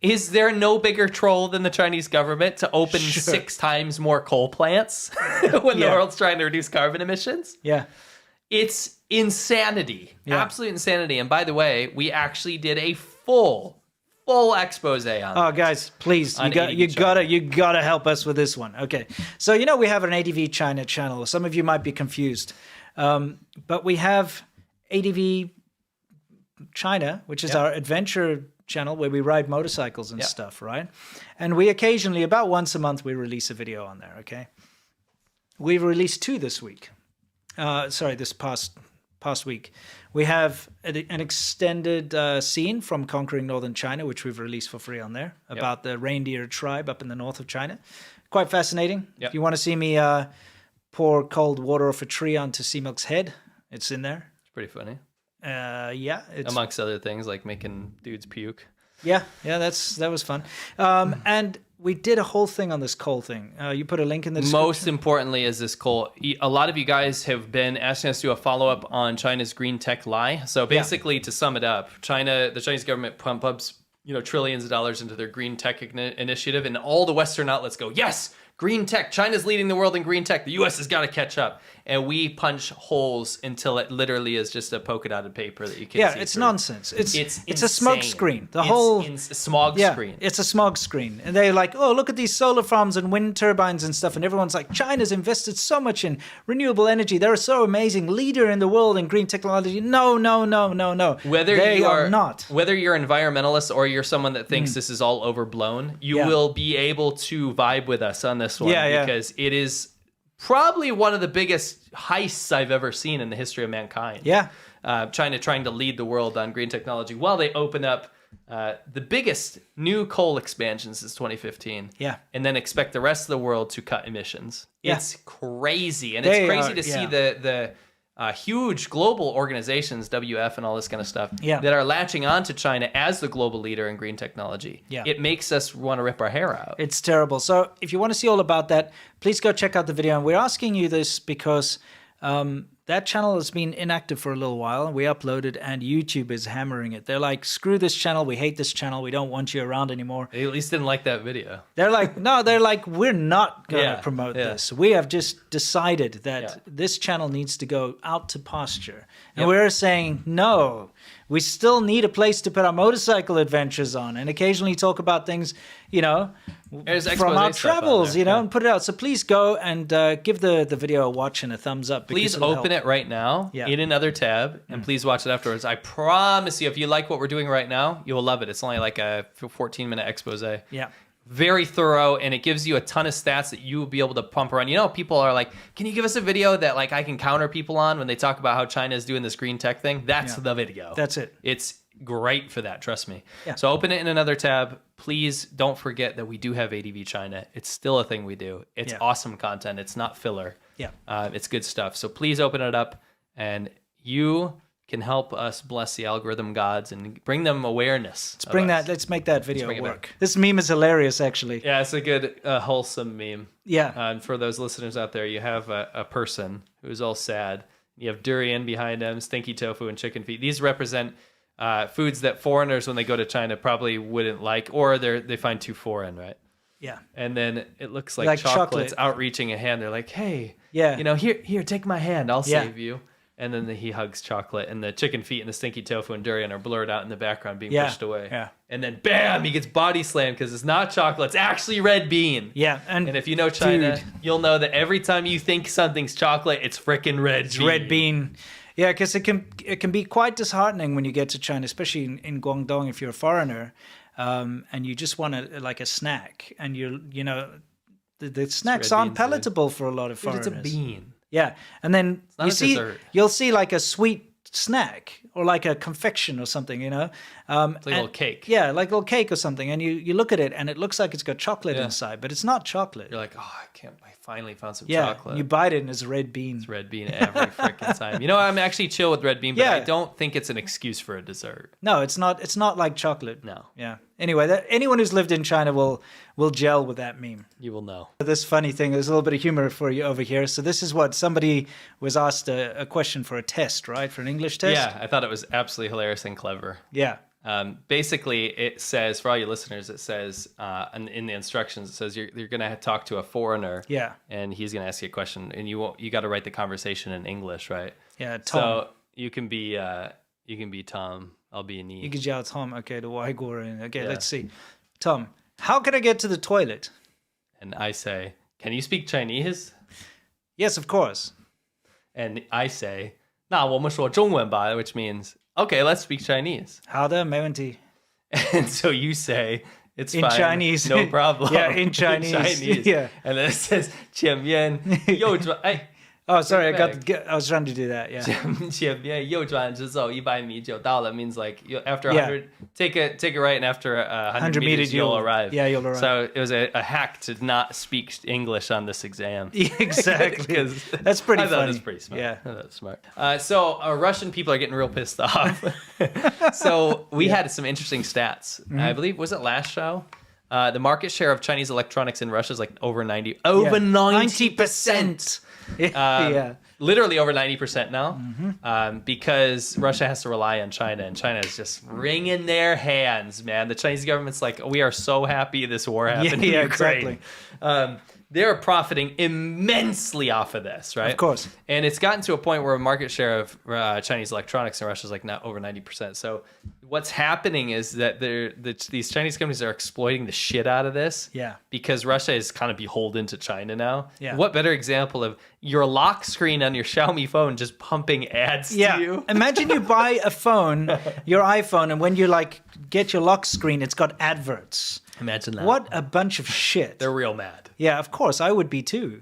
Is there no bigger troll than the Chinese government to open 6 times more coal plants when the world's trying to reduce carbon emissions? Yeah. It's insanity. Absolute insanity. And by the way, we actually did a full expose on Oh, guys, please, you gotta help us with this one. Okay, so we have an ADV China channel. Some of you might be confused, but we have ADV China, which is our adventure channel where we ride motorcycles and stuff, right? And we occasionally, about once a month, we release a video on there. Okay, we've released 2 this week. This past week. We have an extended scene from Conquering Northern China, which we've released for free on there, about the reindeer tribe up in the north of China. Quite fascinating. If you want to see me pour cold water off a tree onto Sea Milk's head, it's in there. It's pretty funny. It's amongst other things like making dudes puke. Yeah, that was fun. And we did a whole thing on this coal thing. You put a link in the description. Most importantly is this coal. A lot of you guys have been asking us to do a follow-up on China's green tech lie. So basically, to sum it up, the Chinese government pumps trillions of dollars into their green tech initiative, and all the Western outlets go, yes, green tech. China's leading the world in green tech. The U.S. has got to catch up. And we punch holes until it literally is just a polka dotted paper that you can see. Yeah, it's through. Nonsense. It's insane. a smoke screen. It's a smog screen. It's a smog screen. And they're like, oh, look at these solar farms and wind turbines and stuff. And everyone's like, China's invested so much in renewable energy. They're so amazing. Leader in the world in green technology. No. Whether they are not. Whether you're environmentalist or you're someone that thinks this is all overblown, you will be able to vibe with us on this one because it is probably one of the biggest heists I've ever seen in the history of mankind. Yeah. China trying to lead the world on green technology while they open up the biggest new coal expansion since 2015. Yeah. And then expect the rest of the world to cut emissions. Yeah. It's crazy. And it's crazy to see the huge global organizations, WF and all this kind of stuff, that are latching onto China as the global leader in green technology. Yeah. It makes us want to rip our hair out. It's terrible. So if you want to see all about that, please go check out the video. And we're asking you this because that channel has been inactive for a little while. We uploaded and YouTube is hammering it. They're like, screw this channel. We hate this channel. We don't want you around anymore. They at least didn't like that video. They're like, no, we're not going to promote this. We have just decided that this channel needs to go out to pasture. And we're saying, no, we still need a place to put our motorcycle adventures on and occasionally talk about things, from our travels, and put it out. So please go and give the video a watch and a thumbs up. Please open it right now in another tab, and please watch it afterwards. I promise you, if you like what we're doing right now, you will love it. It's only like a 14-minute expose. Yeah. Very thorough, and it gives you a ton of stats that you will be able to pump around. People are like, can you give us a video that I can counter people on when they talk about how China is doing this green tech thing? That's the video. That's it. It's great for that, trust me. Yeah. So open it in another tab. Please don't forget that we do have ADV China. It's still a thing we do. It's awesome content. It's not filler. Yeah. It's good stuff. So please open it up, and you can help us bless the algorithm gods and bring them awareness. Let's make that video work. This meme is hilarious, actually. Yeah, it's a good, wholesome meme. Yeah. And for those listeners out there, you have a person who's all sad. You have durian behind him, stinky tofu, and chicken feet. These represent foods that foreigners, when they go to China, probably wouldn't like, or they find too foreign, right? Yeah. And then it looks like chocolate's outreaching a hand. They're like, hey, here, take my hand. I'll save you. And then he hugs chocolate, and the chicken feet and the stinky tofu and durian are blurred out in the background, being pushed away. Yeah. And then, bam, he gets body slammed because it's not chocolate. It's actually red bean. Yeah. And if you know China, you'll know that every time you think something's chocolate, it's frickin' red bean. Red bean. Yeah, because it can be quite disheartening when you get to China, especially in Guangdong if you're a foreigner, and you just want a snack, and the snacks aren't palatable for a lot of foreigners. It's a bean. Yeah, and then you'll see like a sweet snack or like a confection or something, It's like a little cake. Yeah, like a little cake or something, and you look at it and it looks like it's got chocolate inside, but it's not chocolate. You're like, oh, I finally found some chocolate. You bite it and it's red bean. It's red bean every freaking time. I'm actually chill with red bean, but I don't think it's an excuse for a dessert. No, it's not. It's not like chocolate. No. Yeah. Anyway, anyone who's lived in China will gel with that meme. You will know. This funny thing, there's a little bit of humor for you over here. So this is what somebody was asked a question for a test, right? For an English test. Yeah, I thought it was absolutely hilarious and clever. Yeah. Basically, it says, for all your listeners, it says in the instructions, it says you're going to talk to a foreigner. Yeah. And he's going to ask you a question, and you got to write the conversation in English, right? Yeah, Tom. So you can be Tom. I'll be Ni. 一个叫 Tom, okay, 的外国人. Okay, Yeah. let's see. Tom, how can I get to the toilet? And I say, can you speak Chinese? Yes, of course. And I say, 那我们说中文吧, which means, okay, let's speak Chinese. 好的，没问题. And so you say, it's in fine. Chinese. No problem. Yeah, in Chinese. In Chinese. Yeah. And then it says, 前面右转, Oh, sorry, I was trying to do that, yeah. 前面右转直走100米就到了 means like after 100, Yeah. take a right, and after 100 meters you'll arrive. Yeah, you'll arrive. So it was a hack to not speak English on this exam. Yeah, exactly. That's pretty I funny. thought it was pretty smart. Yeah. I thought it was smart. So Russian people are getting real pissed off. So we had some interesting stats. Mm-hmm. I believe, was it last show? The market share of Chinese electronics in Russia is like over 90%. Yeah. Literally over 90% now, because Russia has to rely on China, and China is just wringing their hands, man. The Chinese government's like, we are so happy this war happened in Ukraine. Exactly. They're profiting immensely off of this, right? Of course. And it's gotten to a point where a market share of Chinese electronics in Russia is like not over 90%. So what's happening is that these Chinese companies are exploiting the shit out of this. Yeah. Because Russia is kind of beholden to China now. Yeah. What better example of your lock screen on your Xiaomi phone just pumping ads to you? Imagine you buy a phone, your iPhone, and when you get your lock screen, it's got adverts. Imagine that. What a bunch of shit. They're real mad. Yeah, of course, I would be too.